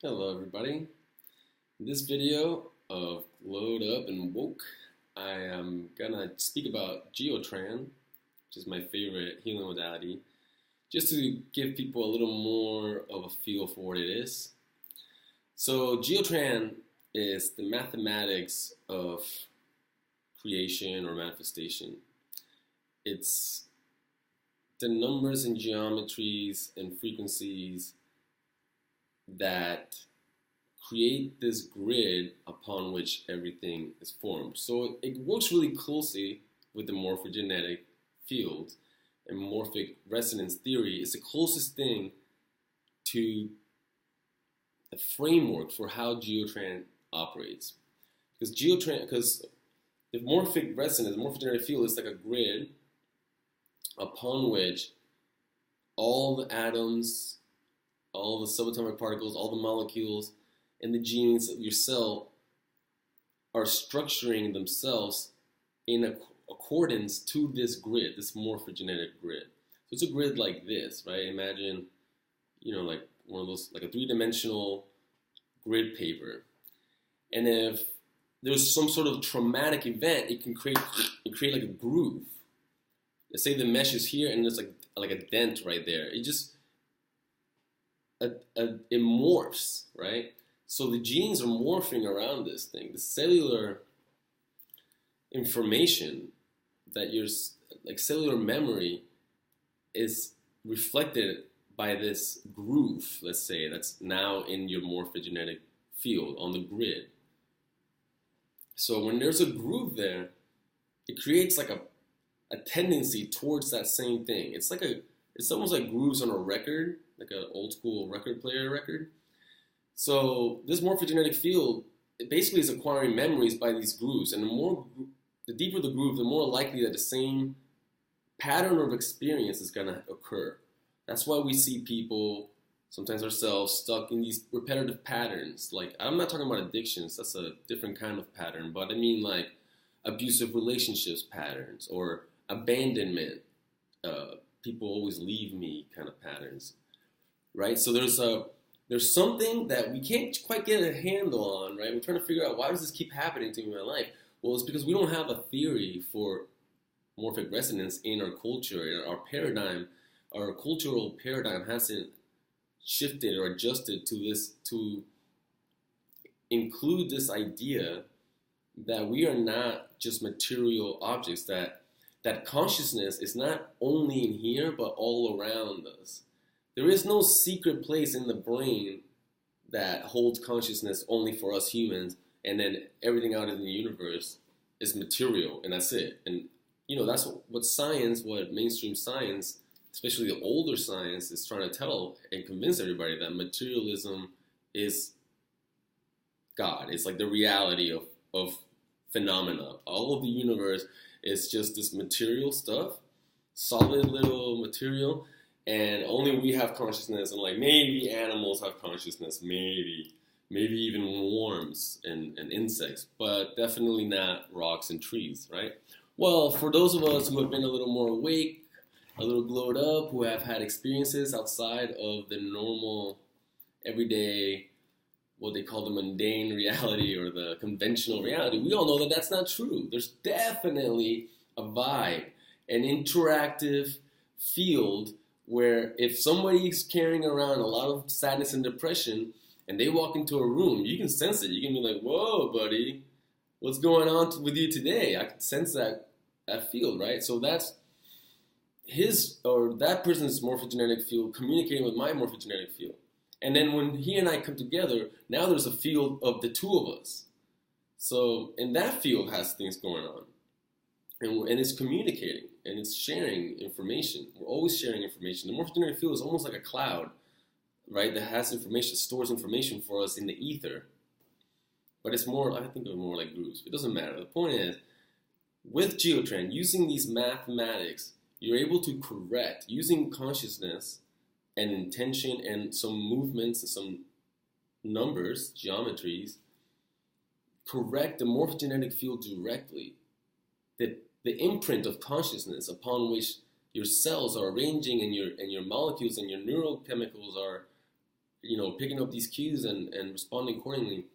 Hello everybody. In this video of Glowed Up and Woke, I am gonna speak about Geotran, which is my favorite healing modality, just to give people a little more of a feel for what it is. So Geotran is the mathematics of creation or manifestation. It's the numbers and geometries and frequencies that create this grid upon which everything is formed. So it works really closely with the morphogenetic field, and morphic resonance theory is the closest thing to the framework for how Geotran operates. Because the morphic resonance, the morphogenetic field is like a grid upon which all the atoms, all the subatomic particles, all the molecules, and the genes of your cell are structuring themselves in accordance to this grid, this morphogenetic grid. So it's a grid like this, right? Imagine, like one of those, like a three-dimensional grid paper. And if there's some sort of traumatic event, it can create like a groove. Let's say the mesh is here, and there's like a dent right there. It morphs, right? So the genes are morphing around this thing. The cellular information that like cellular memory is reflected by this groove, let's say, that's now in your morphogenetic field on the grid. So when there's a groove there, it creates like a tendency towards that same thing. It's almost like grooves on a record, like an old school record player record. So this morphogenetic field, it basically is acquiring memories by these grooves. And the deeper the groove, the more likely that the same pattern of experience is going to occur. That's why we see people, sometimes ourselves, stuck in these repetitive patterns. Like, I'm not talking about addictions, that's a different kind of pattern, but I mean like abusive relationships patterns or abandonment, people always leave me kind of patterns, right? So there's something that we can't quite get a handle on, right? We're trying to figure out, why does this keep happening to me in my life? Well, it's because we don't have a theory for morphic resonance in our culture, in our paradigm. Our cultural paradigm hasn't shifted or adjusted to include this idea that we are not just material objects, that consciousness is not only in here, but all around us. There is no secret place in the brain that holds consciousness only for us humans, and then everything out in the universe is material, and that's it. And, that's what mainstream science, especially the older science, is trying to tell and convince everybody, that materialism is God. It's like the reality of phenomena. All of the universe is just this material stuff, solid little material, and only we have consciousness, and like maybe animals have consciousness, maybe even worms and insects, but definitely not rocks and trees, right? Well, for those of us who have been a little more awake, a little glowed up, who have had experiences outside of the normal, everyday, what they call the mundane reality or the conventional reality, we all know that that's not true. There's definitely a vibe, an interactive field where if somebody's carrying around a lot of sadness and depression and they walk into a room, you can sense it. You can be like, whoa, buddy, what's going on with you today? I can sense that field, right? So that's that person's morphogenetic field communicating with my morphogenetic field. And then when he and I come together, now there's a field of the two of us. So, and that field has things going on. And it's communicating, and it's sharing information. We're always sharing information. The morphogenetic field is almost like a cloud, right, that has information, stores information for us in the ether. But it's more, I think of it more like grooves. It doesn't matter. The point is, with Geotran, using these mathematics, you're able to correct, using consciousness and intention and some movements and some numbers, geometries, correct the morphogenetic field directly. The imprint of consciousness upon which your cells are arranging and your molecules and your neurochemicals picking up these cues and responding accordingly.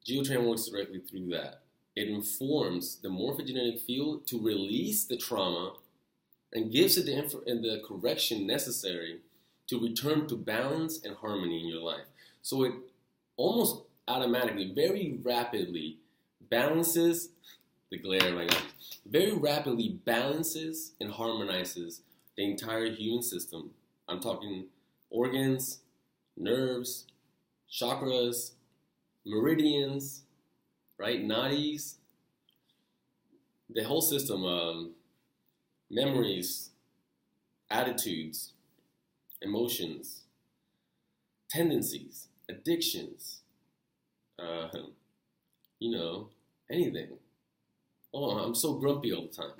Geotran works directly through that. It informs the morphogenetic field to release the trauma and gives it the correction necessary to return to balance and harmony in your life. So it almost automatically, very rapidly balances the glare, my God, very rapidly balances and harmonizes the entire human system. I'm talking organs, nerves, chakras, meridians, right? Nadis, the whole system, memories, attitudes, emotions, tendencies, addictions, anything. Oh, I'm so grumpy all the time.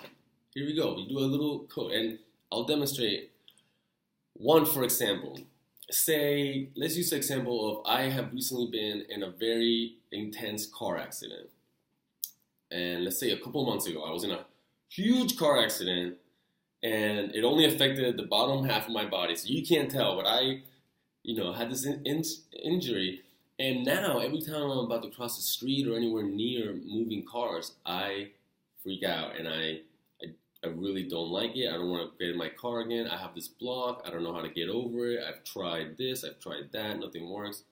Here we go. We do a little code, and I'll demonstrate one, for example. Let's use the example of I have recently been in a very intense car accident. And let's say a couple months ago, I was in a huge car accident, and it only affected the bottom half of my body. So you can't tell, but I, had this injury. And now, every time I'm about to cross the street or anywhere near moving cars, I freak out, and I really don't like it. I don't want to get in my car again. I have this block. I don't know how to get over it. I've tried this. I've tried that. Nothing works.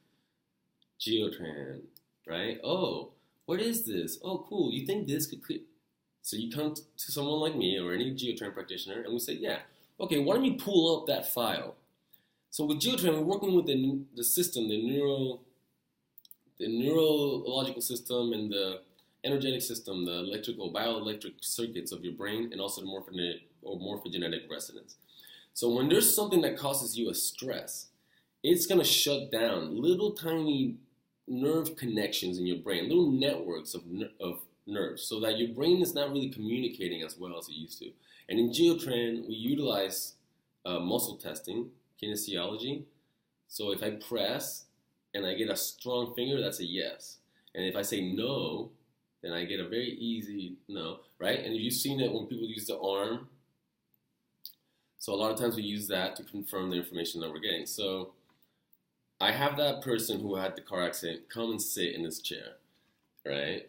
Geotran, right? Oh, what is this? Oh, cool. You think this could clear? So you come to someone like me or any Geotran practitioner, and we say, yeah, okay, why don't you pull up that file? So with Geotran, we're working with the system, the neurological system and the energetic system, the electrical, bioelectric circuits of your brain, and also the morphogenetic resonance. So when there's something that causes you a stress, it's going to shut down little tiny nerve connections in your brain, little networks of nerves, so that your brain is not really communicating as well as it used to. And in Geotran, we utilize muscle testing, kinesiology. So if I press and I get a strong finger, that's a yes. And if I say no, then I get a very easy no, right? And you've seen it when people use the arm. So a lot of times we use that to confirm the information that we're getting. So I have that person who had the car accident come and sit in this chair, right?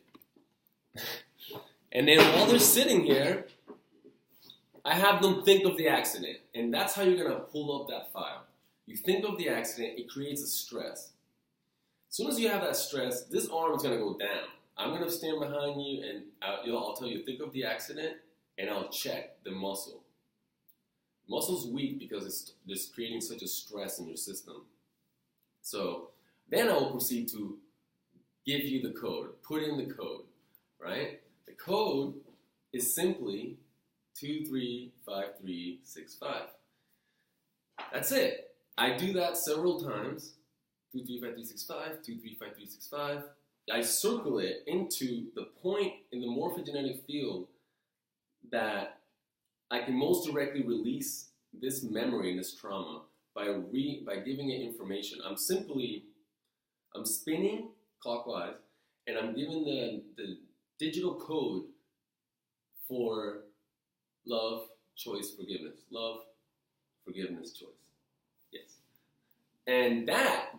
And then while they're sitting here, I have them think of the accident. And that's how you're going to pull up that file. You think of the accident, it creates a stress. As soon as you have that stress, this arm is going to go down. I'm going to stand behind you, and I'll tell you, think of the accident, and I'll check the muscle. Muscle's weak because it's just creating such a stress in your system. So then I will proceed to give you the code, put in the code, right? The code is simply 235365. That's it. I do that several times. 235365, 235365. I circle it into the point in the morphogenetic field that I can most directly release this memory and this trauma by giving it information. I'm spinning clockwise, and I'm giving the digital code for love, choice, forgiveness. Love, forgiveness, choice. Yes. And that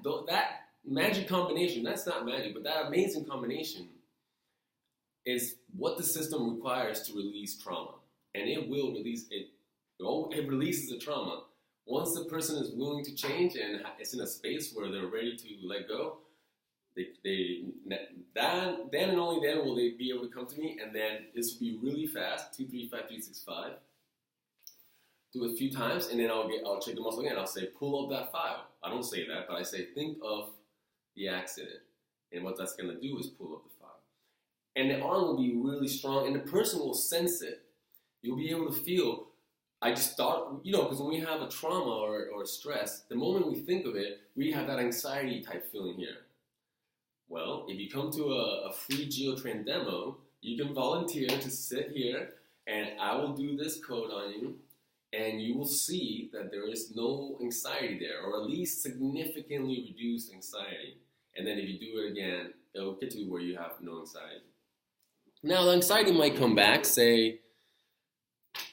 magic combination, that's not magic, but that amazing combination is what the system requires to release trauma. And it will release it. It releases the trauma. Once the person is willing to change and it's in a space where they're ready to let go, then and only then will they be able to come to me, and then this will be really fast, 235365. Do it a few times, and then I'll check the muscle again. I'll say, pull up that file. I don't say that, but I say, think of the accident. And what that's going to do is pull up the file. And the arm will be really strong, and the person will sense it. You'll be able to feel, I just thought, because when we have a trauma or stress, the moment we think of it, we have that anxiety type feeling here. Well, if you come to a free Geotran demo, you can volunteer to sit here, and I will do this code on you, and you will see that there is no anxiety there, or at least significantly reduced anxiety. And then if you do it again, it'll get to where you have no anxiety. Now, the anxiety might come back, say,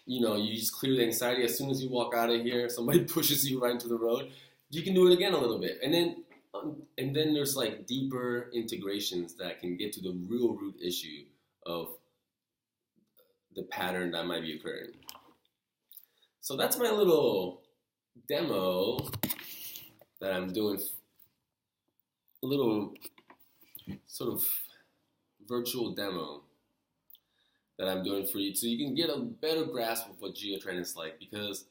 you just clear the anxiety as soon as you walk out of here, somebody pushes you right into the road. you can do it again a little bit, and then there's like deeper integrations that can get to the real root issue of the pattern that might be occurring. So that's my little demo that I'm doing, a little sort of virtual demo that I'm doing for you, so you can get a better grasp of what Geotran is like, because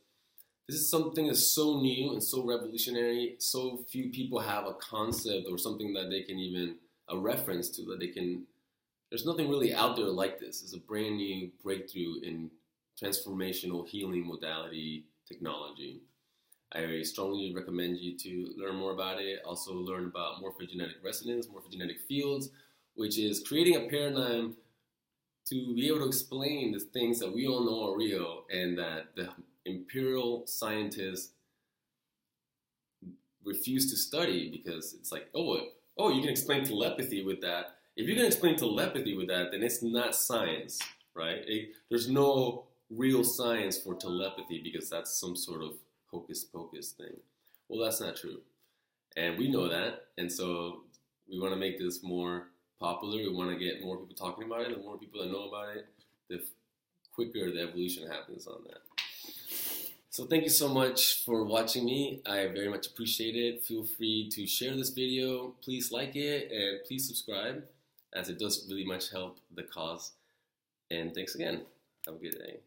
this is something that's so new and so revolutionary. So few people have a concept or something that they can even, a reference to, that they can, there's nothing really out there like this. It's a brand new breakthrough in transformational healing modality technology. I strongly recommend you to learn more about it. Also learn about morphogenetic resonance, morphogenetic fields, which is creating a paradigm to be able to explain the things that we all know are real and that the imperial scientists refuse to study, because it's like, oh, you can explain telepathy with that. If you can explain telepathy with that, then it's not science, right? There's no real science for telepathy, because that's some sort of hocus pocus thing. Well, that's not true. And we know that. And so we want to make this more popular. We want to get more people talking about it. The more people that know about it, the quicker the evolution happens on that. So thank you so much for watching me. I very much appreciate it. Feel free to share this video. Please like it, and please subscribe, as it does really much help the cause. And thanks again. Have a good day.